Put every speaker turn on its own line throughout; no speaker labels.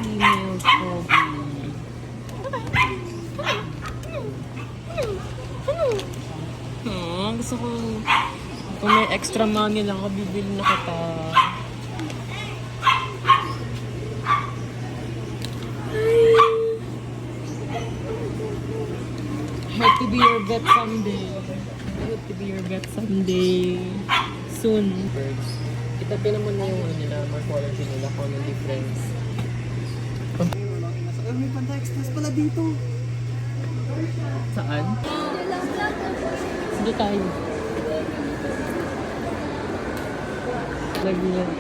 Female Kobe. Gusto ko, kung may extra money lang ako, bibili na kita. Hope to be your vet someday. Hope to be your vet someday. Soon. Itabi naman na yung ano nila, morphology nila, kung anong difference.
May Panda Express pala dito.
Saan? Sige tayo. Lagi yan.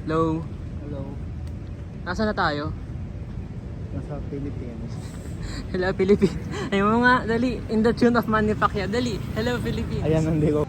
Hello.
Hello.
Nasaan na tayo?
Nasa Philippines.
Hello, Philippines. Ayun mo nga, dali. In the tune of Manny Pacquiao. Dali. Hello, Philippines.
Ayan, hindi ko.